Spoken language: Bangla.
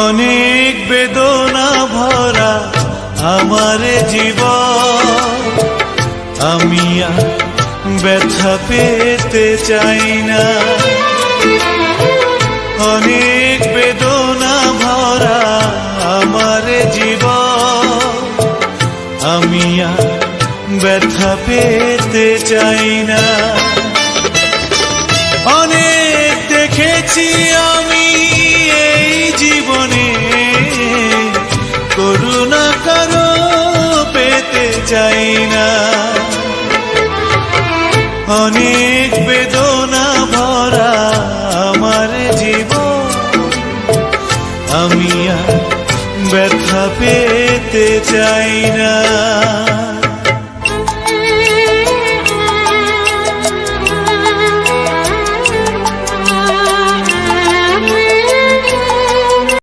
অনেক বেদনা ভরা আমার জীবন, আমি আর ব্যথা পেতে চাই না। অনেক বেদনা ভরা আমার জীবন, আমি আর ব্যথা পেতে চাই না। অনেক দেখেছি আমি এই জীবনে, করুণা কারো পেতে চাই না। অনেক বেদনা ভরা আমার জীবন, আমি আর ব্যথা পেতে চাই না।